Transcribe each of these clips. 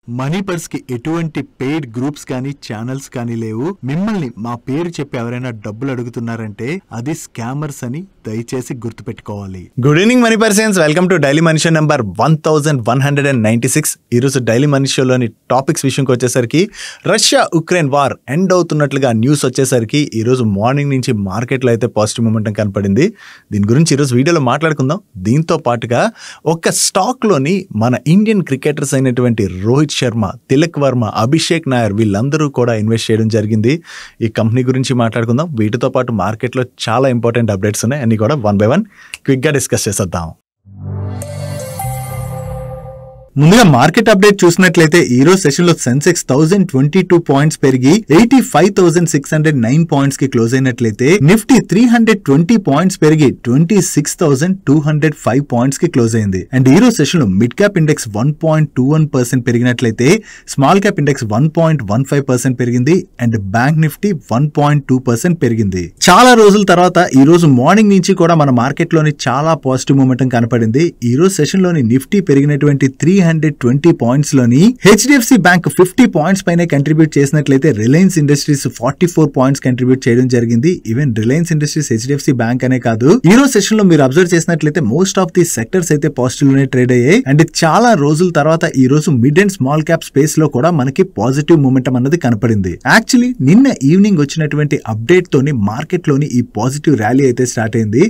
Money purse కి ఎటువంటి paid groups కానీ ఛానల్స్ కానీ లేవు. మిమ్మల్ని మా పేరు చెప్పి ఎవరైనా డబ్బులు అడుగుతున్నారంటే అది స్కామర్స్ అని దయచేసి గుర్తుపెట్టుకోవాలి. Good evening money persons, welcome to daily money show number 1196. ఈరోజు డైలీ మనీ షోలోని టాపిక్స్ విషయంకి వచ్చేసరికి రష్యా ఉక్రెయిన్ వార్ ఎండ్ అవుతున్నట్లుగా న్యూస్ వచ్చేసరికి ఈరోజు మార్నింగ్ నుంచి మార్కెట్లో అయితే పాజిటివ్ మూమెంటం కనపడింది. దీని గురించి ఈరోజు వీడియోలో మాట్లాడుకుందాం. దీంతో పాటుగా ఒక స్టాక్లోని మన ఇండియన్ క్రికెటర్స్ అయినటువంటి రోహిత్ శర్మ, తిలక్ వర్మ, అభిషేక్ నాయర్ వీళ్ళందరూ కూడా ఇన్వెస్ట్ చేయడం జరిగింది. ఈ కంపెనీ గురించి మాట్లాడుకుందాం. వీటితో పాటు మార్కెట్లో చాలా ఇంపార్టెంట్ అప్డేట్స్ ఉన్నాయి, అన్ని కూడా వన్ బై వన్ క్విక్గా డిస్కస్ చేసేద్దాం. ముందుగా మార్కెట్ అప్డేట్ చూసినట్లయితే ఈ రోజు సెషన్ లో సెన్సెక్స్ 1022 పాయింట్స్ పెరిగి 85,609 పాయింట్స్ కి క్లోజ్ అయినట్లయితే నిఫ్టీ 320 పాయింట్స్ పెరిగి 26,205 పాయింట్స్ కి క్లోజ్ అయింది. అండ్ ఈ రోజు సెషన్ లో మిడ్ క్యాప్ ఇండెక్స్ 1.21% పెరిగినట్లయితే స్మాల్ క్యాప్ ఇండెక్స్ 1.15% పెరిగింది. అండ్ బ్యాంక్ నిఫ్టీ 1.2% పెరిగింది. చాలా రోజుల తర్వాత ఈ రోజు మార్నింగ్ నుంచి కూడా మన మార్కెట్ లోని చాలా పాజిటివ్ మూమెంటం కనపడింది. ఈ రోజు సెషన్ లోని నిఫ్టీ పెరిగినటువంటి 320 పాయింట్స్ లోని హెచ్డిఎఫ్సి బ్యాంక్ 50 పాయింట్స్ పైన కంట్రిబ్యూట్ చేసినట్లయితే రిలయన్స్ ఇండస్ట్రీస్ 44 పాయింట్స్ కంట్రిబ్యూట్ చేయడం జరిగింది. Even Reliance industries, HDFC bank అనే కాదు, ఈ రోజు సెషన్ లో మీరు అబ్జర్వ్ చేసినట్లయితే మోస్ట్ ఆఫ్ ది సెక్టర్స్ అయితే పాజిటివ్ లోనే ట్రేడ్ అయ్యాయి. అండ్ చాలా రోజుల తర్వాత ఈ రోజు mid and small cap space లో కూడా మనకి పాజిటివ్ మూమెంటం అన్నది కనపడింది. యాక్చువల్లీ నిన్న ఈవినింగ్ వచ్చినటువంటి అప్డేట్ తోని మార్కెట్ లోని ఈ పాజిటివ్ ర్యాలీ అయితే స్టార్ట్ అయింది.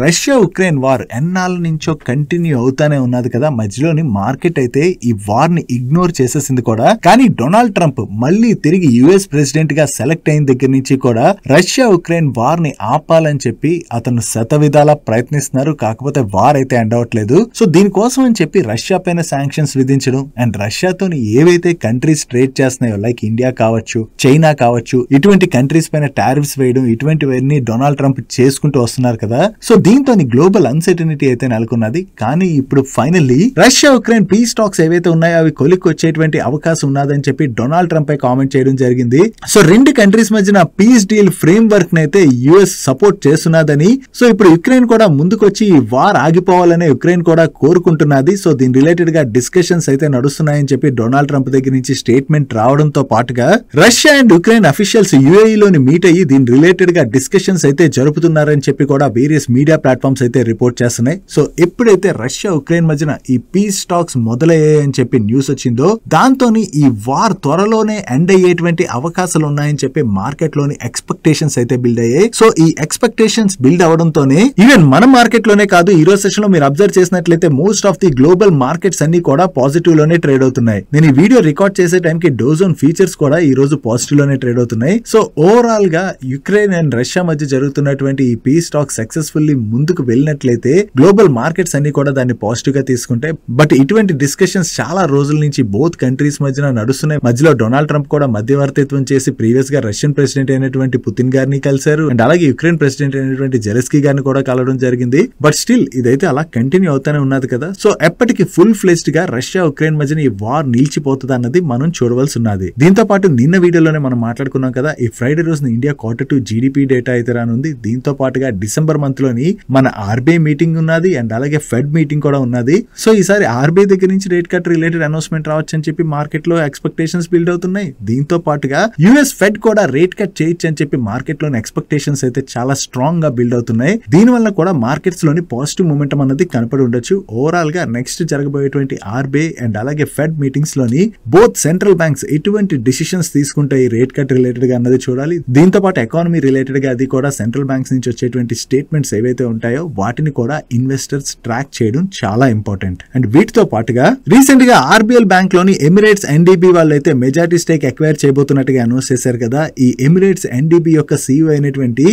రష్యా ఉక్రెయిన్ వార్ ఎన్నాళ్ళ నుంచో కంటిన్యూ అవుతానే ఉన్నది కదా, మధ్యలోని మార్కెట్ అయితే ఈ వార్ ని ఇగ్నోర్ చేసేసింది కూడా. కానీ డొనాల్డ్ ట్రంప్ మళ్ళీ తిరిగి యుఎస్ ప్రెసిడెంట్ గా సెలెక్ట్ అయిన దగ్గర నుంచి కూడా రష్యా ఉక్రెయిన్ వార్ ని ఆపాలని చెప్పి అతను శతవిధాలా ప్రయత్నిస్తున్నారు. కాకపోతే వార్ అయితే ఎండ్ అవ్వట్లేదు. సో దీనికోసం అని చెప్పి రష్యా పైన శాంక్షన్స్ విధించడం అండ్ రష్యాతో ఏవైతే కంట్రీస్ ట్రేడ్ చేస్తున్నాయో లైక్ ఇండియా కావచ్చు, చైనా కావచ్చు, ఇటువంటి కంట్రీస్ పైన టారిఫ్స్ వేయడం, ఇటువంటివన్నీ డొనాల్డ్ ట్రంప్ చేసుకుంటూ వస్తున్నారు కదా. సో దీంతో గ్లోబల్ అన్సర్టనిటీ అయితే నెలకొన్నది. కానీ ఇప్పుడు finally Russia Ukraine peace stocks ఏవైతే ఉన్నాయో అవి కొలిక్కి వచ్చేటువంటి అవకాశం ఉన్నదని చెప్పి డొనాల్డ్ ట్రంప్ పై కామెంట్ చేయడం జరిగింది. సో రెండు కంట్రీస్ మధ్యన పీస్ డీల్ ఫ్రేమ్ వర్క్ నైతే యుఎస్ సపోర్ట్ చేస్తున్నదని, సో ఇప్పుడు యుక్రెయిన్ కూడా ముందుకొచ్చి ఈ వార్ ఆగిపోవాలనే యుక్రెయిన్ కూడా కోరుకుంటున్నది. సో దీని రిలేటెడ్ గా డిస్కషన్స్ అయితే నడుస్తున్నాయని చెప్పి డొనాల్డ్ ట్రంప్ దగ్గర నుంచి స్టేట్మెంట్ రావడంతో పాటుగా Russia and Ukraine officials UAE లోని మీట్ అయ్యి దీని రిలేటెడ్ గా డిస్కషన్స్ అయితే జరుపుతున్నారని చెప్పి కూడా వేరియస్ మీడియా ప్లాట్ఫామ్స్ అయితే రిపోర్ట్ చేస్తున్నాయి. సో ఎప్పుడైతే రష్యా ఉక్రెయిన్ మధ్యన ఈ పీస్ స్టాక్స్ మొదలయ్యాయని చెప్పి న్యూస్ వచ్చిందో దాంతోని ఈ వార్ త్వరలోనే ఎండ్ అయ్యేటువంటి అవకాశాలు ఉన్నాయని చెప్పి మార్కెట్ లోని ఎక్స్పెక్టేషన్స్ అయితే బిల్డ్ అయ్యాయి. సో ఈ ఎక్స్పెక్టేషన్స్ బిల్డ్ అవడంతోనే ఈవెన్ మన మార్కెట్ లోనే కాదు, ఈ రోజు సెషన్ లో మీరు అబ్జర్వ్ చేసినట్లయితే most of the global markets అన్ని కూడా పాజిటివ్ లోనే ట్రేడ్ అవుతున్నాయి. నేను ఈ వీడియో రికార్డ్ చేసే టైంకి డోజోన్ ఫీచర్స్ కూడా ఈ రోజు పాజిటివ్ లోనే ట్రేడ్ అవుతున్నాయి. సో ఓవరాల్ గా యుక్రెయిన్ అండ్ రష్యా మధ్య జరుగుతున్నటువంటి ఈ పీస్ టాక్ సక్సెస్ఫుల్లీ ముందుకు వెళ్ళినట్లయితే గ్లోబల్ మార్కెట్స్ అన్ని కూడా దాన్ని పాజిటివ్ గా తీసుకుంటాయి. బట్ ఇటువంటి డిస్కషన్స్ చాలా రోజుల నుంచి బోత్ కంట్రీస్ మధ్యన నడుస్తున్నాయి. మధ్యలో డొనాల్డ్ ట్రంప్ కూడా మధ్యవర్తిత్వం చేసి ప్రీవియస్ గా రష్యన్ ప్రెసిడెంట్ అయినటువంటి పుతిన్ గారిని కలిశారు. అండ్ అలాగే యుక్రెయిన్ ప్రెసిడెంట్ అయినటువంటి జెలెన్స్కీ గారిని కూడా కలవడం జరిగింది. బట్ స్టిల్ ఇదైతే అలా కంటిన్యూ అవుతానే ఉన్నది కదా. సో ఎప్పటికీ ఫుల్ ఫ్లెజ్డ్ గా రష్యా ఉక్రెయిన్ మధ్యన ఈ వార్ నిలిచిపోతుంది అన్నది మనం చూడవలసి ఉన్నది. దీంతో పాటు నిన్న వీడియోలోనే మనం మాట్లాడుకున్నాం కదా, ఈ ఫ్రైడే రోజున ఇండియా Q2 జీడీపీ డేటా అయితే రానుంది. దీంతో పాటుగా డిసెంబర్ మంత్ లోని మన ఆర్బీఐ మీటింగ్ ఉన్నది అండ్ అలాగే ఫెడ్ మీటింగ్ కూడా ఉన్నది. సో ఈసారి ఆర్బీఐ దగ్గర నుంచి రేట్ కట్ రిలేటెడ్ అనౌన్స్మెంట్ రావచ్చు అని చెప్పి మార్కెట్ లో ఎక్స్పెక్టేషన్స్ బిల్డ్ అవుతున్నాయి. దీంతో పాటుగా యుఎస్ ఫెడ్ కూడా రేట్ కట్ చేయొచ్చు అని చెప్పి మార్కెట్ లోని ఎక్స్పెక్టేషన్స్ అయితే చాలా స్ట్రాంగ్ గా బిల్డ్ అవుతున్నాయి. దీని వల్ల కూడా మార్కెట్స్ లోని పాజిటివ్ మూమెంటం అన్నది కనపడి ఉండొచ్చు. ఓవరాల్ గా నెక్స్ట్ జరగబోయేటువంటి ఆర్బీఐ అండ్ అలాగే ఫెడ్ మీటింగ్స్ లోని బోత్ సెంట్రల్ బ్యాంక్స్ ఎటువంటి డిసిషన్స్ తీసుకుంటాయి రేట్ కట్ రిలేటెడ్ గా అన్నది చూడాలి. దీంతో పాటు ఎకానమీ రిలేటెడ్ గా అది కూడా సెంట్రల్ బ్యాంక్స్ నుంచి వచ్చేటువంటి స్టేట్మెంట్స్ ఏవైతే ఉంటాయో వాటిని కూడా ఇన్వెస్టర్స్ ట్రాక్ చేయడం చాలా ఇంపార్టెంట్. అండ్ వీటితో పాటుగా రీసెంట్ గా ఆర్బీఎల్ బ్యాంక్ లోని ఎమిరేట్స్ ఎన్డీబీ వాళ్ళైతే మెజారిటీ స్టేక్ ఎక్వైర్ చేయబోతున్నట్టుగా అనౌన్స్ చేశారు కదా. ఈ ఎమిరేట్స్ ఎన్డీబీ యొక్క సీఈఓ అయినటువంటి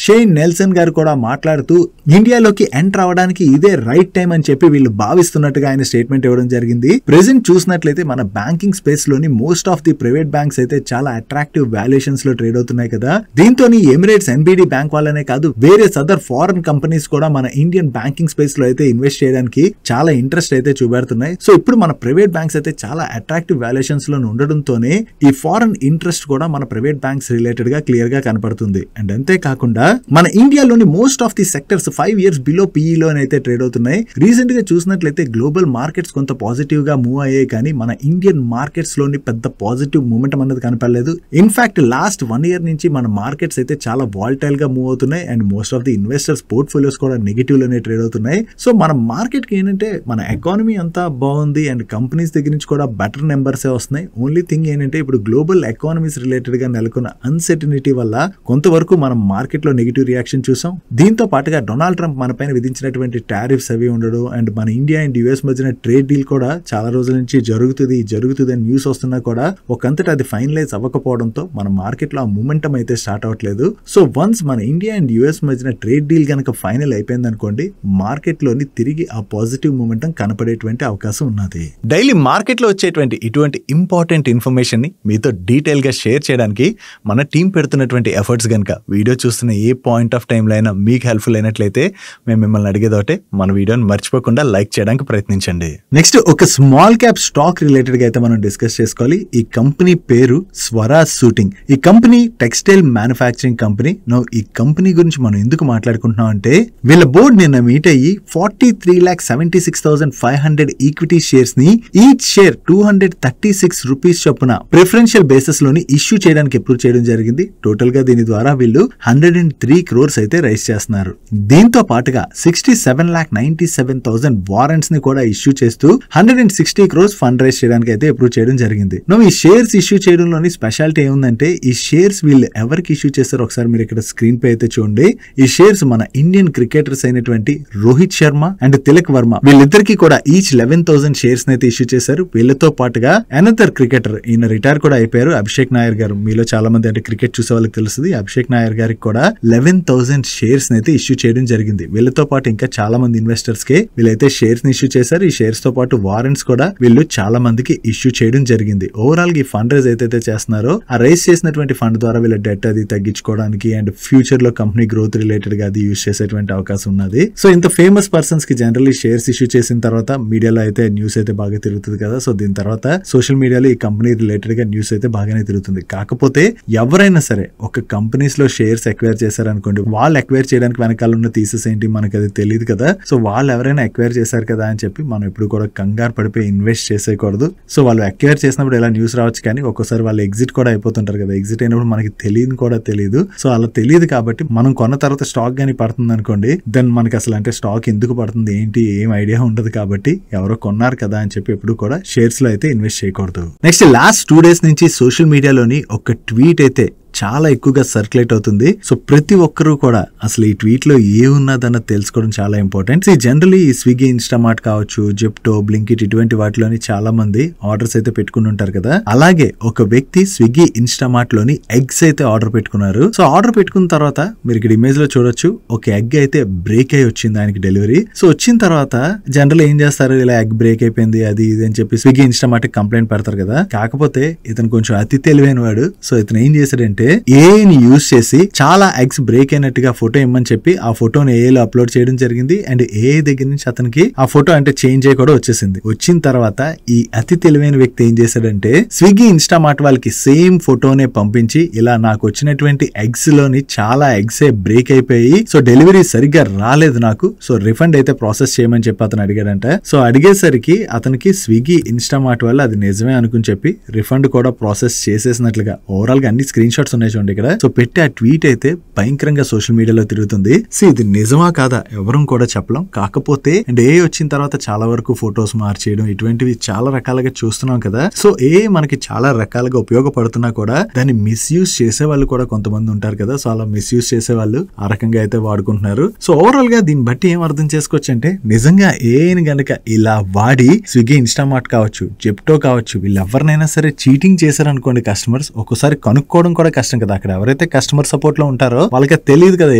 షేన్ నెల్సన్ గారు కూడా మాట్లాడుతూ ఇండియాలోకి ఎంటర్ అవడానికి ఇదే రైట్ టైం అని చెప్పి వీళ్ళు భావిస్తున్నట్టుగా ఆయన స్టేట్మెంట్ ఇవ్వడం జరిగింది. ప్రెసెంట్ చూసినట్లయితే మన బ్యాంకింగ్ స్పేస్ లోని most of the private banks అయితే చాలా అట్రాక్టివ్ వాల్యుయేషన్స్ లో ట్రేడ్ అవుతున్నాయి కదా. దీంతో ఎమిరేట్స్ ఎన్బిడి బ్యాంక్ వాళ్ళనే కాదు వేరే అదర్ ఫారెన్ కంపెనీస్ కూడా మన ఇండియన్ బ్యాంకింగ్ స్పేస్ లో అయితే ఇన్వెస్ట్ చేయడానికి చాలా ఇంట్రెస్ట్ అయితే చూపెడుతున్నాయి. సో ఇప్పుడు మన ప్రైవేట్ బ్యాంక్స్ అయితే చాలా అట్రాక్టివ్ వాల్యుయేషన్స్ లో ఉండడంతోనే ఈ ఫారెన్ ఇంట్రెస్ట్ కూడా మన ప్రైవేట్ బ్యాంక్స్ రిలేటెడ్ గా క్లియర్ గా కనపడుతుంది. అండ్ అంతేకాకుండా మన ఇండియాలోని most of the sectors 5 years below PE అయితే ట్రేడ్ అవుతున్నాయి. రీసెంట్ గా చూసినట్లయితే గ్లోబల్ మార్కెట్స్ కొంత పాజిటివ్ గా మూవ్ అయ్యాయి, కానీ మన ఇండియన్ మార్కెట్స్ లోని పెద్ద పాజిటివ్ మూమెంటం అనేది కనపడలేదు. ఇన్ఫాక్ట్ లాస్ట్ 1 year నుంచి మన మార్కెట్స్ అయితే చాలా వాలటైల్ గా మూవ్ అవుతున్నాయి and most of the investors portfolios కూడా నెగిటివ్ లోనే ట్రేడ్ అవుతున్నాయి. సో మన మార్కెట్ కి ఏంటంటే మన ఎకానమీ అంతా బాగుంది అండ్ కంపెనీస్ దగ్గర నుంచి కూడా బెటర్ నెంబర్సే వస్తున్నాయి. ఓన్లీ థింగ్ ఏంటంటే ఇప్పుడు గ్లోబల్ ఎకానమీస్ రిలేటెడ్ గా నెలకొన్న అన్సర్టనిటీ వల్ల కొంతవరకు మనం మార్కెట్ లో నెగిటివ్ రియాక్షన్ చూసాం. దీంతో పాటుగా డొనాల్డ్ ట్రంప్ మన పైన విధించినటువంటి టారిఫ్స్ అవి ఉండడం అండ్ మన ఇండియా అండ్ యుఎస్ మధ్యన ట్రేడ్ డీల్ కూడా చాలా రోజుల నుంచి జరుగుతుంది అని న్యూస్ వస్తున్నా కూడా ఒకంతట అది ఫైనలైజ్ అవ్వకపోవడంతో మన మార్కెట్ లో ఆ మూమెంటం అయితే స్టార్ట్ అవ్వట్లేదు. సో వన్స్ మన ఇండియా అండ్ యుఎస్ మధ్యన ట్రేడ్ డీల్ కనుక ఫైనల్ అయిపోయింది అనుకోండి, మార్కెట్ లోని తిరిగి ఆ పాజిటివ్ మూమెంటం కనపడేటువంటి అవకాశం ఉన్నది. డైలీ మార్కెట్ లో వచ్చేటువంటి ఇటువంటి ఇంపార్టెంట్ ఇన్ఫర్మేషన్ ని మీతో డీటెయిల్ గా షేర్ చేయడానికి మన టీం పెడుతున్నటువంటి ఎఫర్ట్స్ గనుక వీడియో చూస్తున్న ఏ పాయింట్ ఆఫ్ టైం లో అయినా మీకు హెల్ప్ఫుల్ అయినట్లయితే మేము మిమ్మల్ని అడిగేదోటే మన వీడియోని మర్చిపోకుండా లైక్ చేయడానికి ప్రయత్నించండి. నెక్స్ట్ ఒక స్మాల్ క్యాప్ స్టాక్ రిలేటెడ్ గా అయితే మనం డిస్కస్ చేసుకోవాలి. ఈ కంపెనీ పేరు స్వరాజ్ షూటింగ్. ఈ కంపెనీ టెక్స్టైల్ మ్యానుఫ్యాక్చరింగ్ కంపెనీ. ఈ కంపెనీ గురించి మనం ఎందుకు మాట్లాడుకుంటున్నాం అంటే వీళ్ళ బోర్డు నిన్న మీట్ అయ్యి 43,76,500 ఈక్విటీ షేర్స్ ని ఈచ్ షేర్ 236 రూపీస్ చొప్పున ప్రిఫరెన్షియల్ బేసిస్ లోని ఇష్యూ చేయడానికి అప్రూవ్ చేయడం జరిగింది. టోటల్ గా దీని ద్వారా వీళ్ళు 103 crores అయితే రైజ్ చేస్తున్నారు. దీంతో పాటుగా 67,97,000 వారెంట్స్ ని కూడా ఇష్యూ చేస్తూ 160 crores ఫండ్ రైజ్ చేయడానికి అయితే అప్రూవ్ చేయడం జరిగింది. ఈ షేర్స్ ఇష్యూ చేయడంలోని స్పెషాలిటీ ఏముందంటే ఈ షేర్స్ వీళ్ళు ఎవరికి ఇష్యూ చేస్తారో ఒకసారి మీరు ఇక్కడ స్క్రీన్ పై అయితే చూడండి. ఈ షేర్స్ మన ఇండియన్ క్రికెటర్స్ అయినటువంటి రోహిత్ శర్మ అండ్ తిలక్ వర్మ వీళ్ళిద్దరికి కూడా ఈచ్ 11,000 షేర్స్ అయితే ఇష్యూ చేశారు. వీళ్ళతో పాటుగా అనదర్ క్రికెటర్, ఈయన రిటైర్ కూడా అయిపోయారు, అభిషేక్ నాయర్ గారు. మీలో చాలా మంది అంటే క్రికెట్ చూసే వాళ్ళకి తెలుస్తుంది. అభిషేక్ నాయర్ గారికి కూడా 11,000 షేర్స్ అయితే ఇష్యూ చేయడం జరిగింది. వీళ్ళతో పాటు ఇంకా చాలా మంది ఇన్వెస్టర్స్ కి వీళ్ళైతే షేర్స్ ని ఇష్యూ చేశారు. ఈ షేర్స్ తో పాటు వారెంట్స్ కూడా వీళ్ళు చాలా మందికి ఇష్యూ చేయడం జరిగింది. ఓవరాల్ గా ఈ ఫండ్ రైజ్ అయితే చేస్తున్నారో ఆ రైజ్ చేసినటువంటి ఫండ్ ద్వారా వీళ్ళ డెట్ అది తగ్గించుకోవడానికి అండ్ ఫ్యూచర్ లో కంపెనీ గ్రోత్ రిలేటెడ్ గా అది యూజ్ చేసేటువంటి అవకాశం ఉన్నది. సో ఇంత ఫేమస్ పర్సన్స్ కి జనరల్లీ షేర్స్ ఇష్యూ చేసిన తర్వాత మీడియాలో అయితే న్యూస్ అయితే బాగా తిరుగుతుంది కదా. సో దీని తర్వాత సోషల్ మీడియాలో ఈ కంపెనీ రిలేటెడ్ గా న్యూస్ అయితే బాగానే తిరుగుతుంది. కాకపోతే ఎవరైనా సరే ఒక కంపెనీస్ లో షేర్స్ ఎక్వైర్ చేశారనుకోండి, వాళ్ళు ఎక్వైర్ చేయడానికి వెనకాల ఉన్న థీసిస్ ఏంటి మనకి అది తెలియదు కదా. సో వాళ్ళు ఎవరైనా ఎక్వైర్ చేశారు కదా అని చెప్పి మనం ఎప్పుడు కూడా కంగారు పడిపోయి ఇన్వెస్ట్ చేసేయకూడదు. సో వాళ్ళు ఎక్వైర్ చేసినప్పుడు ఇలా న్యూస్ రావచ్చు, కానీ ఒక్కోసారి వాళ్ళు ఎగ్జిట్ కూడా అయిపోతుంటారు కదా. ఎగ్జిట్ అయినప్పుడు మనకి తెలియదు కూడా తెలియదు. సో అలా తెలియదు కాబట్టి మనం కొన్న తర్వాత స్టాక్ గానీ పడుతుంది అనుకోండి, దెన్ మనకి అసలు అంటే స్టాక్ ఎందుకు పడుతుంది ఏంటి ఏం ఐడియా ఉండదు. కాబట్టి ఎవరో కొన్నారు కదా అని చెప్పి ఎప్పుడు కూడా షేర్స్ లో అయితే ఇన్వెస్ట్ చేయకూడదు. నెక్స్ట్ లాస్ట్ 2 days నుంచి సోషల్ మీడియాలోని ఒక ట్వీట్ అయితే చాలా ఎక్కువగా సర్క్యులేట్ అవుతుంది. సో ప్రతి ఒక్కరూ కూడా అసలు ఈ ట్వీట్ లో ఏమున్నదన్న తెలుసుకోవడం చాలా ఇంపార్టెంట్. జనరల్లీ ఈ స్విగ్గీ, ఇన్స్టామార్ట్ కావచ్చు, జెప్టో, బ్లింకిట్ ఇటువంటి వాటిలోని చాలా మంది ఆర్డర్స్ అయితే పెట్టుకుని ఉంటారు కదా. అలాగే ఒక వ్యక్తి స్విగ్గీ, ఇన్స్టామార్ట్ లోని ఎగ్స్ అయితే ఆర్డర్ పెట్టుకున్నారు. సో ఆర్డర్ పెట్టుకున్న తర్వాత మీరు ఇక్కడ ఇమేజ్ లో చూడొచ్చు, ఒక ఎగ్ అయితే బ్రేక్ అయి వచ్చింది ఆయనకి డెలివరీ. సో వచ్చిన తర్వాత జనరల్ ఏం చేస్తారు, ఇలా ఎగ్ బ్రేక్ అయిపోయింది అది ఇది అని చెప్పి స్విగ్గీ, ఇన్స్టామార్ట్ కంప్లైంట్ పెడతారు కదా. కాకపోతే ఇతను కొంచెం అతి తెలివైన వాడు. సో ఇతను ఏం చేశాడంటే ఏఐని యూజ్ చేసి చాలా ఎగ్స్ బ్రేక్ అయినట్టుగా ఫోటో ఇమ్మని చెప్పి ఆ ఫోటోని ఏఐలో అప్లోడ్ చేయడం జరిగింది. అండ్ ఏఐ దగ్గర నుంచి అతనికి ఆ ఫోటో అంటే చేంజ్ అయ్యి కూడా వచ్చేసింది. వచ్చిన తర్వాత ఈ అతి తెలివైన వ్యక్తి ఏం చేశాడంటే స్విగ్గీ, ఇన్స్టామార్ట్ వాళ్ళకి సేమ్ ఫోటోనే పంపించి ఇలా నాకు వచ్చినటువంటి ఎగ్స్ లోని చాలా ఎగ్స్ బ్రేక్ అయిపోయి సో డెలివరీ సరిగ్గా రాలేదు నాకు, సో రిఫండ్ అయితే ప్రాసెస్ చేయమని చెప్పి అతను అడిగాడంట. సో అడిగేసరికి అతనికి స్విగ్గీ, ఇన్స్టామార్ట్ వాళ్ళు అది నిజమే అనుకుని చెప్పి రిఫండ్ కూడా ప్రాసెస్ చేసేసినట్లుగా ఓవరాల్ గా అన్ని స్క్రీన్ షాట్స్ ఉన్నాయి చూడండి ఇక్కడ. సో పెట్టి ఆ ట్వీట్ అయితే భయంకరంగా సోషల్ మీడియాలో తిరుగుతుంది. సో ఇది నిజమా కాదా ఎవరూ కూడా చెప్పలేం. కాకపోతే అండ్ ఏ వచ్చిన తర్వాత చాలా వరకు ఫొటోస్ మార్చేయడం ఇటువంటివి చాలా రకాలుగా చూస్తున్నాం కదా. సో మనకి చాలా రకాలుగా ఉపయోగపడుతున్నా కూడా దాన్ని మిస్యూజ్ చేసే వాళ్ళు కూడా కొంతమంది ఉంటారు కదా. సో అలా మిస్యూజ్ చేసే వాళ్ళు ఆ రకంగా అయితే వాడుకుంటున్నారు. సో ఓవరాల్ గా దీన్ని బట్టి ఏం అర్థం చేసుకోవచ్చు అంటే నిజంగా ఏని గనక ఇలా వాడి స్విగ్గీ, ఇన్స్టామార్ట్ కావచ్చు, జెప్టో కావచ్చు వీళ్ళు ఎవరినైనా సరే చీటింగ్ చేశారనుకోండి కస్టమర్స్, ఒక్కోసారి కనుక్కోవడం కూడా కష్టం కదా. అక్కడ ఎవరైతే కస్టమర్ సపోర్ట్ లో ఉంటారో వాళ్ళకి తెలియదు కదా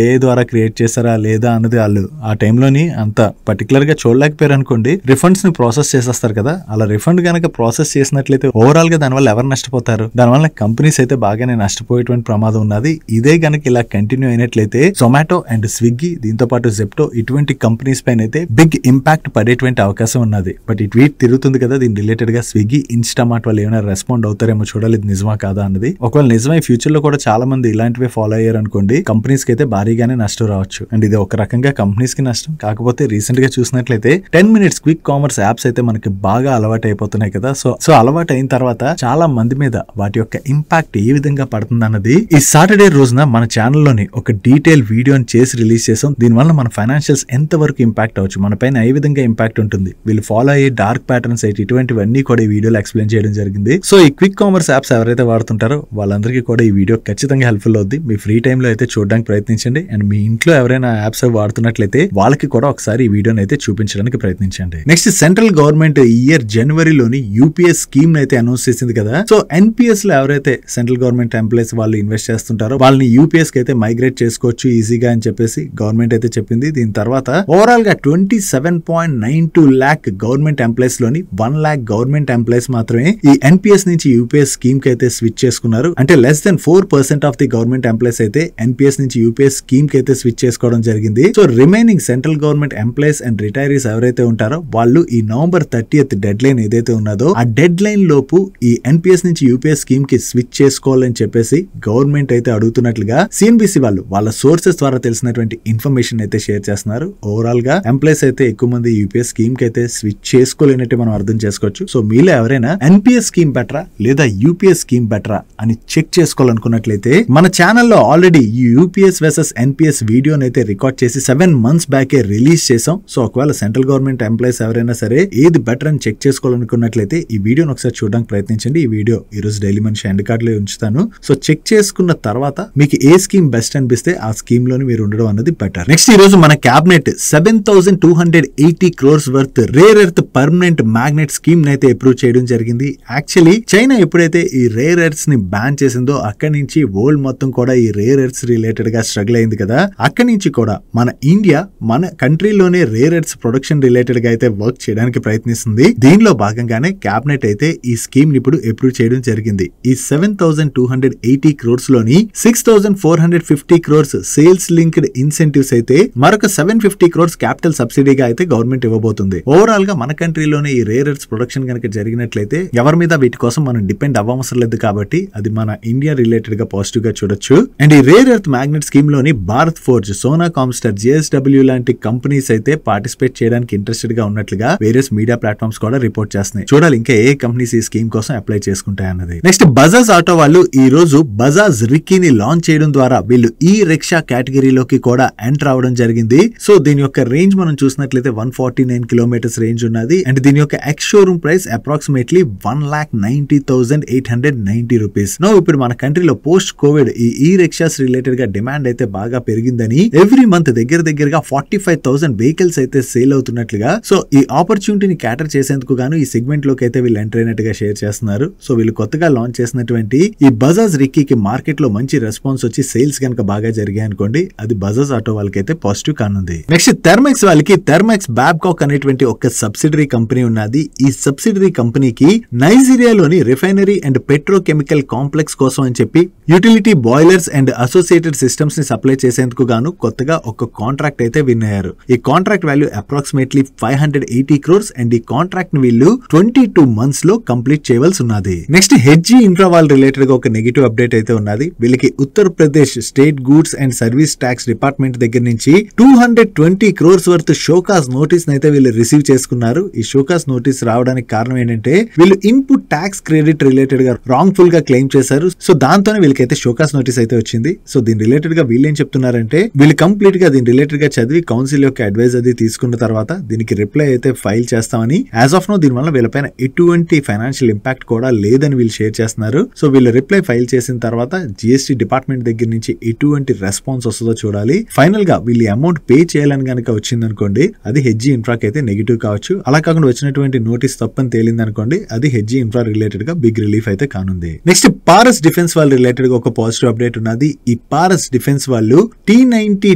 ఏ ద్వారా క్రియేట్ చేశారా లేదా అన్నది. వాళ్ళు ఆ టైంలోని అంత పర్టికులర్ గా చూడలేకపోయారు అనుకోండి, రిఫండ్స్ ని ప్రాసెస్ చేసేస్తారు కదా. అలా రిఫండ్ కనుక ప్రాసెస్ చేసినట్లయితే ఓవరాల్ గా దానివల్ల ఎవరు నష్టపోతారు? దానివల్ల కంపెనీస్ అయితే బాగానే నష్టపోయేటువంటి ప్రమాదం ఉన్నది. ఇదే గనక ఇలా కంటిన్యూ అయినట్లయితే జొమాటో అండ్ స్విగ్గీ, దీంతో పాటు జెప్టో ఇటువంటి కంపెనీస్ పైన అయితే బిగ్ ఇంపాక్ట్ పడేటువంటి అవకాశం ఉన్నది. బట్ ఈ ట్వీట్ తిరుగుతుంది కదా, దీని రిలేటెడ్ గా స్విగ్గీ, ఇన్స్టామార్ట్ వాళ్ళు ఏమైనా రెస్పాండ్ అవుతారేమో చూడాలి, ఇది నిజమా కాదా అన్నది. ఒకవేళ నిజమై ఫ్యూచర్ లో కూడా చాలా మంది ఇలాంటివే ఫాలో అయ్యారు అనుకోండి, కంపెనీస్ కి అయితే భారీగానే నష్టం రావచ్చు. అండ్ ఇది ఒక రకంగా కంపెనీస్ కి నష్టం. కాకపోతే రీసెంట్ గా చూసినట్లయితే 10 minutes క్విక్ కామర్స్ యాప్స్ అయితే మనకి బాగా అలవాటు అయిపోతున్నాయి కదా. సో అలవాటు అయిన తర్వాత చాలా మంది మీద వాటి యొక్క ఇంపాక్ట్ ఏ విధంగా పడుతుంది అన్నది ఈ సాటర్డే రోజున మన ఛానల్లోని ఒక డీటెయిల్ వీడియోని చేసి రిలీజ్ చేసాం. దీనివల్ల మన ఫైనాన్షియల్స్ ఎంత వరకు ఇంపాక్ట్ అవ్వచ్చు, మన పైన ఏ విధంగా ఇంపాక్ట్ ఉంటుంది, వీళ్ళు ఫాలో అయ్యే డార్క్ ప్యాటర్న్స్ అయితే ఇటువంటివన్నీ కూడా ఈ వీడియోలో ఎక్స్ప్లెయిన్ చేయడం జరిగింది. సో ఈ క్విక్ కామర్స్ యాప్స్ ఎవరైతే వాడుతుంటారో వాళ్ళందరికీ కూడా ఈ వీడియో ఖచ్చితంగా హెల్ప్ఫుల్ అవుద్ది. మీ ఫ్రీ టైమ్ లో అయితే చూడడానికి ప్రయత్నించండి. అండ్ మీ ఇంట్లో ఎవరైనా యాప్స్ వాడుతున్నట్లయితే వాళ్ళకి కూడా ఒకసారి ఈ వీడియోని అయితే చూపించడానికి ప్రయత్నించండి. నెక్స్ట్, సెంట్రల్ గవర్నమెంట్ ఈ ఇయర్ జనవరిలోని యూపీఎస్ స్కీమ్ అయితే అనౌన్స్ చేసింది కదా. సో ఎన్పిఎస్ లో ఎవరైతే సెంట్రల్ గవర్నమెంట్ ఎంప్లాయీస్ వాళ్ళు ఇన్వెస్ట్ చేస్తుంటారో వాళ్ళని యూపీఎస్ కి అయితే మైగ్రేట్ చేసుకోవచ్చు ఈజీగా అని చెప్పేసి గవర్నమెంట్ అయితే చెప్పింది. దీని తర్వాత ఓవరాల్ గా 27.92 lakh గవర్నమెంట్ ఎంప్లాయీస్ లోని 1 lakh గవర్నమెంట్ ఎంప్లాయీస్ మాత్రమే ఈ ఎన్పిఎస్ నుంచి యూపీఎస్ స్కీమ్ కి అయితే స్విచ్ చేసుకున్నారు. అంటే less than 4% of the government employees అయితే ఎన్పిఎస్ నుంచి యూపీఎస్ స్కీమ్ కి అయితే స్విచ్ చేసుకోవడం జరిగింది. So remaining central government employees and retirees ఎవరైతే ఉంటారో వాళ్ళు ఈ November 30th డెడ్ లైన్ ఏదైతే ఉన్నదో ఆ డెడ్ లైన్ లోపు ఈ ఎన్పిఎస్ నుంచి యూపీఎస్ స్కీమ్ కి స్విచ్ చేసుకోవాలని చెప్పేసి గవర్నమెంట్ అయితే అడుగుతున్నట్లుగా సిఎన్బిసి వాళ్ళు వాళ్ళ సోర్సెస్ ద్వారా తెలిసినటువంటి ఇన్ఫర్మేషన్ అయితే షేర్ చేస్తున్నారు. ఓవరాల్ గా ఎంప్లాయీస్ అయితే ఎక్కువ మంది యూపీఎస్ స్కీమ్ కి అయితే స్విచ్ చేసుకోలేనట్టు మనం అర్థం చేసుకోవచ్చు. సో మీలో ఎవరైనా ఎన్పిఎస్ స్కీమ్ బెటరా లేదా యూపీఎస్ స్కీమ్ బెటరా అని చెక్ చేసుకోవాలనుకున్నట్లయితే మన ఛానల్లో ఆల్రెడీ యూపీఎస్ వర్సెస్ ఎన్పిఎస్ వీడియోని అయితే రికార్డ్ చేసి 7 months బ్యాకే రిలీజ్ చేసాం. సో ఒకవేళ సెంట్రల్ గవర్నమెంట్ ఎంప్లాయీస్ ఎవరైనా సరే ఏది బెటర్ అని చెక్ చేసుకోవాలనుకున్నట్లయితే ఈ వీడియోని ఒకసారి చూడడానికి ప్రయత్నించండి. ఈ వీడియో ఈ రోజు డైలీ మనిషి ఎండ్ కార్డ్ లో ఉంచుతాను. సో చెక్ చేసుకున్న తర్వాత మీకు ఏ స్కీమ్ బెస్ట్ అనిపిస్తే ఆ స్కీమ్ లోని మీరు ఉండడం అన్నది బెటర్. నెక్స్ట్, ఈ రోజు మన cabinet 7,280 crores worth rare earth permanent magnet scheme అయితే అప్రూవ్ చేయడం జరిగింది. యాక్చువల్లీ చైనా ఎప్పుడైతే ఈ రేర్ ఎర్త్స్ ని బ్యాన్ చేసిందో అక్కడి నుంచి వరల్డ్ మొత్తం కూడా ఈ రేర్ ఎర్త్స్ రిలేటెడ్ గా స్ట్రగుల్ అయింది కదా. అక్కడి నుంచి కూడా మన ఇండియా మన కంట్రీలోనే రేర్ ఎర్త్స్ ప్రొడక్షన్ రిలేటెడ్ గా అయితే వర్క్ చేయడానికి ప్రయత్నిస్తుంది. దీనిలో భాగంగానే క్యాబినెట్ అయితే ఈ స్కీమ్ ని ఇప్పుడు అప్రూవ్ చేయడం జరిగింది. ఈ 7,280 crores లోని 6,450 crores సేల్స్ లింక్డ్ ఇన్సెంటివ్స్ అయితే మరొక 750 crores క్యాపిటల్ సబ్సిడీగా అయితే గవర్నమెంట్ ఇవ్వబోతుంది. ఓవరాల్ గా మన కంట్రీలోనే ఈ రేర్ ఎర్త్స్ ప్రొడక్షన్ కనుక జరిగినట్లయితే ఎవరి మీద వీటి కోసం మనం డిపెండ్ అవ్వవసరం లేదు కాబట్టి అది మన ఇండియా రిలేటెడ్ గా పాజిటివ్ గా చూడొచ్చు. అండ్ ఈ రేర్ ఎర్త్ మ్యాగ్నెట్ స్కీమ్ లోని భారత్ ఫోర్జ్, సోనా కామ్స్టర్, జేఎస్డబ్ల్యూ లాంటి కంపెనీస్ అయితే పార్టిసిపేట్ చేయడానికి ఇంట్రెస్టెడ్ గా ఉన్నట్లుగా వేరియస్ మీడియా ప్లాట్ఫామ్స్ కూడా రిపోర్ట్ చేస్తున్నాయి. చూడాలి ఇంకా ఏ కంపెనీస్ ఈ స్కీమ్ కోసం అప్లై చేసుకుంటాయన్నది. నెక్స్ట్, బజాజ్ ఆటో వాళ్ళు ఈ రోజు బజాజ్ రిక్కీని లాంచ్ చేయడం ద్వారా వీళ్ళు ఈ రిక్షా కేటగిరీలోకి కూడా ఎంటర్ అవడం జరిగింది. సో దీని యొక్క రేంజ్ మనం చూసినట్లయితే 149 kilometers రేంజ్ ఉన్నది. అండ్ దీని యొక్క ex showroom price approximately 1,90,890 rupees. No ఇప్పుడు మన కంట్రీలో పోస్ట్ కోవిడ్ ఈ రిక్షాస్ రిలేటెడ్ గా డిమాండ్ అయితే బాగా పెరిగిందని ఎవ్రీ మంత్ దగ్గరగా 45,000 వెహికల్స్ అయితే సేల్ అవుతున్నట్లుగా, సో ఈ ఆపర్చునిటీని క్యాటర్ చేసేందుకు గాను ఈ సెగ్మెంట్ లోకి అయితే వీళ్ళు ఎంటర్ అయినట్టుగా షేర్ చేస్తున్నారు. సో వీళ్ళు కొత్తగా లాంచ్ చేసినటువంటి ఈ బజాజ్ రిక్కీకి మార్కెట్ లో మంచి రెస్పాన్స్ వచ్చి సేల్స్ కనుక బాగా జరిగాయి అనుకోండి, అది బజాజ్ ఆటో వాళ్ళకి అయితే పాజిటివ్ కానుంది. నెక్స్ట్, థర్మెక్స్ వాళ్ళకి థర్మెక్స్ బ్యాబ్కాక్ అనేటువంటి ఒక సబ్సిడరీ కంపెనీ ఉన్నది. ఈ సబ్సిడరీ కంపెనీకి నైజీరియాలోని రిఫైనరీ అండ్ పెట్రోకెమికల్ కాంప్లెక్స్ కోసం అని చెప్పి utility boilers and associated systems ని సప్లై చేసేందుకు గాను కొత్తగా ఒక కాంట్రాక్ట్ అయితే విన్ అయ్యారు. ఈ contract value approximately 580 crores and ఈ కాంట్రాక్ట్ ని వీళ్ళు 22 months లో కంప్లీట్ చేయవలసి ఉన్నది. నెక్స్ట్, హెచ్జీ ఇన్ఫ్రా వాళ్ళ రిలేటెడ్ గా ఒక నెగిటివ్ అప్డేట్ అయితే ఉన్నది. వీళ్ళకి Uttar Pradesh state goods and service tax department దగ్గర నుంచి 220 crores వర్త్ షోకాస్ నోటీస్ అయితే వీళ్ళు రిసీవ్ చేసుకున్నారు. ఈ షోకాస్ నోటీస్ రావడానికి కారణం ఏంటంటే వీళ్ళు ఇన్పుట్ ట్యాక్స్ క్రెడిట్ రిలేటెడ్ గా రాంగ్ ఫుల్ గా క్లెయిమ్ చేశారు. సో దాంతోనే వీళ్ళకైతే షోకాస్ నోటీస్ అయితే వచ్చింది. సో దీని రిలేటెడ్ గా వీళ్ళు ఏం చెప్తున్నారంటే వీళ్ళు కంప్లీట్ గా దీని రిలేటెడ్ గా చదివి కౌన్సిల్ యొక్క అడ్వైజ్ అది తీసుకున్న తర్వాత దీనికి రిప్లై అయితే ఫైల్ చేస్తామని, యాజ్ ఆఫ్ నో దీని వల్ల వీళ్ళపైన ఎటువంటి ఫైనాన్షియల్ ఇంపాక్ట్ కూడా లేదని వీళ్ళు షేర్ చేస్తున్నారు. సో వీళ్ళు రిప్లై ఫైల్ చేసిన తర్వాత జిఎస్టీ డిపార్ట్మెంట్ దగ్గర నుంచి ఎటువంటి రెస్పాన్స్ వస్తుందో చూడాలి. ఫైనల్ గా వీళ్ళు అమౌంట్ పే చేయాలని కనుక వచ్చింది అనుకోండి, అది హెచ్జీ ఇన్ఫ్రాకి అయితే నెగిటివ్ కావచ్చు. అలా కాకుండా వచ్చినటువంటి నోటీస్ తప్పని తేలింది అనుకోండి, అది హెచ్జీ ఇన్ఫ్రా రిలేటెడ్ గా బిగ్ రిలీఫ్ అయితే కానుంది. నెక్స్ట్, పారస్ డిఫెన్స్ వాళ్ళ రిలేటెడ్ గా ఒక పాజిటివ్ అప్డేట్ ఉన్నది. ఈ పారస్ డిఫెన్స్ వాళ్ళు T-90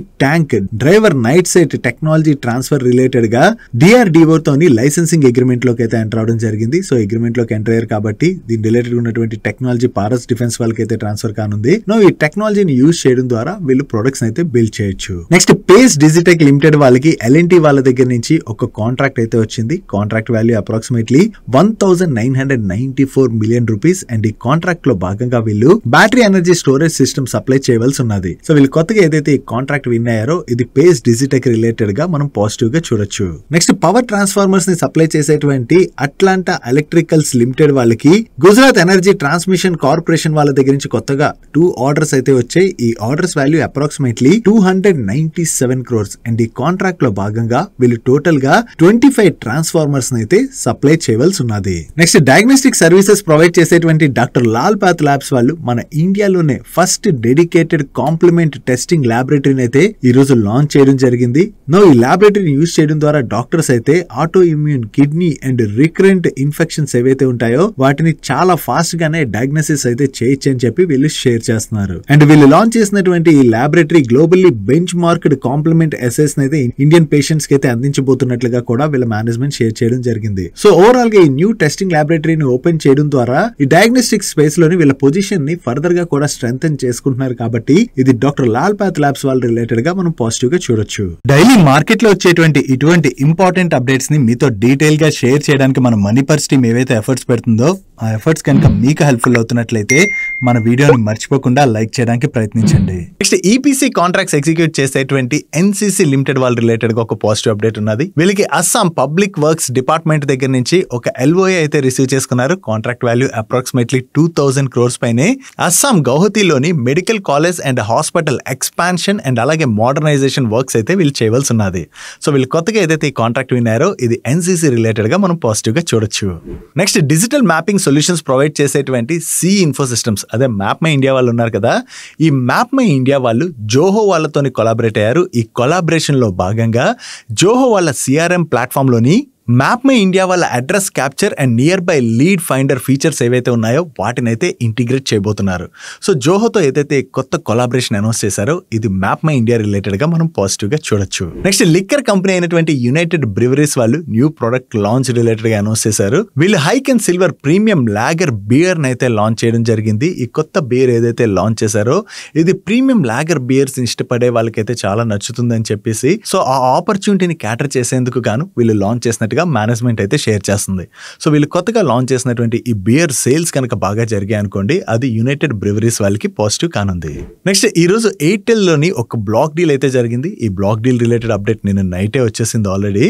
tank driver night site technology transfer related గా DRDO తోని లైసెన్సింగ్ అగ్రిమెంట్ లోకి అయితే ఎంటర్ అవడం జరిగింది. సో అగ్రిమెంట్ లోకి ఎంటర్ అయ్యారు కాబట్టి దీని రిలేటెడ్ ఉన్నటువంటి టెక్నాలజీ పారస్ డిఫెన్స్ వాళ్ళకి అయితే ట్రాన్స్ఫర్ కానుంది. ఈ టెక్నాలజీని యూజ్ చేయడం ద్వారా వీళ్ళు ప్రొడక్ట్స్ అయితే బిల్డ్ చేయొచ్చు. నెక్స్ట్ పేస్ డిజిటెక్ లిమిటెడ్ వాళ్ళకి L&T వాళ్ళ దగ్గర నుంచి ఒక కాంట్రాక్ట్ అయితే వచ్చింది. Contract value approximately 1994 million rupees. And ఈ కాంట్రాక్ట్ లో భాగంగా వీళ్ళు battery energy storage system supply చేయవలసి ఉన్నది. సో వీళ్ళు కొత్తగా ఏదైతే ఈ కాంట్రాక్ట్ విన్ అయ్యారో ఇది పేస్ డిజిటెక్ రిలేటెడ్ గా మనం పాజిటివ్ గా చూడొచ్చు. నెక్స్ట్ పవర్ ట్రాన్స్ఫార్మర్స్ ని సప్లై చేసేటువంటి అట్లాంటా ఎలక్ట్రికల్స్ లిమిటెడ్ వాళ్ళకి గుజరాత్ ఎనర్జీ ట్రాన్స్మిషన్ కార్పొరేషన్ వాళ్ళ దగ్గర నుంచి కొత్తగా 2 ఆర్డర్స్ అయితే వచ్చాయి. ఈ orders value approximately 297 crores. And ఈ కాంట్రాక్ట్ లో భాగంగా వీళ్ళు టోటల్ గా 25 ట్రాన్స్ఫార్మర్స్ అయితే సప్లై చేయవలసి ఉన్నది. నెక్స్ట్ డయాగ్నోస్టిక్ సర్వీసెస్ ప్రొవైడ్ చేసేటువంటి డాక్టర్ లాల్ పాత్ ల్యాబ్స్ వాళ్ళు మన ఇండియాలోనే ఫస్ట్ డెడికేటెడ్ కాంప్లిమెంట్ టెస్టింగ్ ల్యాబొరేటరీని అయితే ఈ రోజు లాంచ్ చేయడం జరిగింది. ఈ ల్యాబొరేటరీని యూజ్ చేయడం ద్వారా డాక్టర్స్ అయితే auto immune, kidney and recurrent infections ఏవైతే ఉంటాయో వాటిని చాలా ఫాస్ట్ గానే డయాగ్నోసిస్ అయితే చేయొచ్చు అని చెప్పి వీళ్ళు షేర్ చేస్తున్నారు. అండ్ వీళ్ళు లాంచ్ చేసినటువంటి ఈ laboratory globally benchmarked complement assays అయితే ఇండియన్ పేషెంట్స్ కి అయితే అందించబోతున్నట్లుగా కూడా వీళ్ళ మేనేజ్మెంట్ షేర్ చేయడం జరిగింది. సో ఓవరాల్ గా ఈ న్యూ టెస్టింగ్ ల్యాబొరేటరీని ఓపెన్ చేయడం ద్వారా ఈ డయాగ్నోస్టిక్ స్పేస్ లోని వీళ్ళ పొజిషన్ ని ఫర్దర్ గా కూడా స్ట్రెంథెన్ చేసుకుంటున్నారు. కాబట్టి ఇది డాక్టర్ లాల్ పాత్ ల్యాబ్స్ వాళ్ళ రిలేటెడ్ గా మనం పాజిటివ్ గా చూడొచ్చు. డైలీ మార్కెట్ లో వచ్చేటువంటి ఇటువంటి ఇంపార్టెంట్ అప్డేట్స్ ని మీతో డీటెయిల్ గా షేర్ చేయడానికి మన మనీ పర్స్ టీమ్ ఏవైతే ఎఫర్ట్స్ పెడుతుందో ఆ ఎఫర్ట్స్ కనుక మీకు హెల్ప్ఫుల్ అవుతున్నట్లయితే మన వీడియోని మర్చిపోకుండా లైక్ చేయడానికి ప్రయత్నించండి. నెక్స్ట్ ఈపీసీ కాంట్రాక్ట్స్ ఎగ్జిక్యూట్ చేసేటువంటి ఎన్సీసీ లిమిటెడ్ వాళ్ళ రిలేటెడ్ గా ఒక పాజిటివ్ అప్డేట్ ఉన్నది. వీళ్ళకి అస్సాం పబ్లిక్ వర్క్స్ డిపార్ట్మెంట్ దగ్గర నుంచి ఒక LOA అయితే రిసీవ్ చేసుకున్నారు. కాంట్రాక్ట్ వాల్యూ అప్రాక్సిమేట్లీ 2000 crores పైనే. అస్సాం గౌహతిలోని medical college and hospital expansion and అలాగే మోడర్నైజేషన్ వర్క్స్ అయితే వీళ్ళు చేయవలసి ఉన్నది. సో వీళ్ళు కొత్తగా ఏదైతే ఈ కాంట్రాక్ట్ విన్నారో ఇది ఎన్సీసీ రిలేటెడ్ గా మనం పాజిటివ్ గా చూడొచ్చు. Next digital mapping solutions provide చేసేటువంటి సి ఇన్ఫో సిస్టమ్స్, అదే మ్యాప్ మై ఇండియా వాళ్ళు ఉన్నారు కదా, ఈ మ్యాప్ మై ఇండియా వాళ్ళు జోహో వాళ్ళతోని కొలాబరేట్ అయ్యారు. ఈ కొలాబరేషన్ లో భాగంగా జోహో వాళ్ళ CRM ప్లాట్ఫామ్ లోని మ్యాప్ మై ఇండియా వాళ్ళ address capture and near by lead finder features ఏవైతే ఉన్నాయో వాటిని అయితే ఇంటిగ్రేట్ చేయబోతున్నారు. సో జోహోతో ఏదైతే కొత్త కొలాబరేషన్ అనౌన్స్ చేశారో ఇది మ్యాప్ మై ఇండియా రిలేటెడ్ గా మనం పాజిటివ్ గా చూడొచ్చు. నెక్స్ట్ లిక్కర్ కంపెనీ అయినటువంటి యునైటెడ్ బ్రివరీస్ వాళ్ళు న్యూ ప్రొడక్ట్ లాంచ్ రిలేటెడ్ గా అనౌన్స్ చేశారు. వీళ్ళు hike and silver premium lager beer అయితే లాంచ్ చేయడం జరిగింది. ఈ కొత్త బియర్ ఏదైతే లాంచ్ చేశారో ఇది ప్రీమియం లాగర్ బియర్స్ ఇష్టపడే వాళ్ళకైతే చాలా నచ్చుతుందని చెప్పేసి సో ఆ ఆపర్చునిటీని క్యాటర్ చేసేందుకు గాను వీళ్ళు లాంచ్ చేసినట్టుగా మేనేజ్మెంట్ అయితే షేర్ చేస్తుంది. సో వీళ్ళు కొత్తగా లాంచ్ చేసినటువంటి ఈ బియర్ సేల్స్ కనుక బాగా జరిగాయి అనుకోండి అది యునైటెడ్ బ్రివరీస్ వాళ్ళకి పాజిటివ్ కానుంది. నెక్స్ట్ ఈ రోజు ఎయిర్టెల్ లోని ఒక బ్లాక్ డీల్ అయితే జరిగింది. ఈ బ్లాక్ డీల్ రిలేటెడ్ అప్డేట్ నిన్న నైటే వచ్చేసింది ఆల్రెడీ.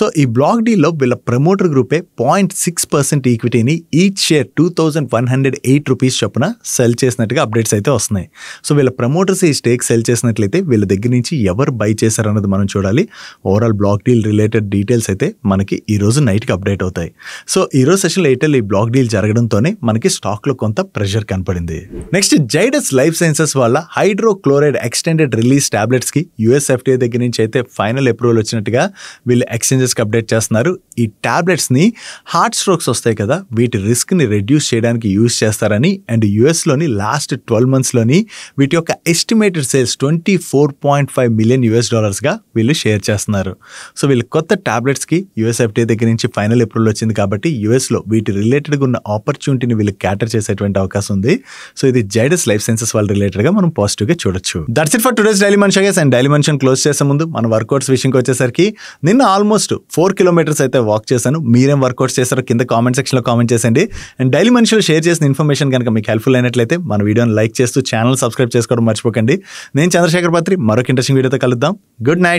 సో ఈ బ్లాక్ డీల్ లో వీళ్ళ ప్రమోటర్ గ్రూపే 0.6% ఈక్విటీని ఈచ్ షేర్ 2108 రూపీస్ చొప్పున సెల్ చేసినట్టుగా అప్డేట్స్ అయితే వస్తున్నాయి. సో వీళ్ళ ప్రమోటర్స్ ఈ స్టేక్ సెల్ చేసినట్లయితే వీళ్ళ దగ్గర నుంచి ఎవరు బై చేశారన్నది మనం చూడాలి. Overall black deal related details అయితే మనకి ఈ రోజు నైట్ కి అప్డేట్ అవుతాయి. సో ఈ రోజు సెషన్ ఎయిర్టెల్ ఈ బ్లాక్ డీల్ జరగడంతోనే మనకి స్టాక్ లో కొంత ప్రెషర్ కనపడింది. నెక్స్ట్ జైడస్ లైఫ్ సైన్సెస్ వాళ్ళ హైడ్రోక్లోరైడ్ ఎక్స్టెండెడ్ రిలీజ్ టాబ్లెట్స్ కి US FDA దగ్గర నుంచి అయితే ఫైనల్ అప్రూవల్ వచ్చినట్టుగా వీళ్ళు ఎక్స్చేంజెస్ కి అప్డేట్ చేస్తున్నారు. ఈ టాబ్లెట్స్ ని హార్ట్ స్ట్రోక్స్ వస్తాయి కదా వీటి రిస్క్ ని రెడ్యూస్ చేయడానికి యూజ్ చేస్తారని అండ్ US లోని లాస్ట్ 12 months లోని వీటి యొక్క ఎస్టిమేటెడ్ సేల్స్ $24.5 మిలియన్ గా వీళ్ళు షేర్ చేస్తున్నారు. సో వీళ్ళు కొత్త టాబ్లెట్స్ కి US FDA దగ్గర నుంచి ఫైనల్ అప్రూవల్ వచ్చింది కాబట్టి US లో వీటి రిలేటెడ్ గా ఉన్న ఆపర్చునిటీని వీళ్ళు క్యాటర్ చేసేటువంటి అవకాశం ఉంది. సో ఇది జైడస్ లైఫ్ సైన్సెస్ వాళ్ళ రిలేటెడ్ గా మనం పాజిటివ్ గా చూడొచ్చు. That's it for today's daily మనిషి గైస్. అండ్ డైలీ మనిషిని క్లోజ్ చేసే ముందు మన వర్కౌట్స్ విషయంకి వచ్చేసరికి నిన్న ఆల్మోస్ట్ 4 kilometers అయితే వాక్ చేశాను. మీరేం వర్కౌట్స్ చేస్తారో కింద కామెంట్ సెక్షన్ లో కామెంట్ చేసండి. అండ్ డైలీ మనిషిలో షేర్ చేసిన ఇన్ఫర్మేషన్ కనుక మీకు హెల్ప్ఫుల్ అయినట్లయితే మన వీడియోని లైక్ చేస్తూ ఛానల్ సబ్స్క్రైబ్ చేసుకోవడం మర్చిపోకండి. నేను చంద్రశేఖర్ పత్రి మరొక ఇంట్రెస్టింగ్ వీడియోతో కలుద్దాం. Good night.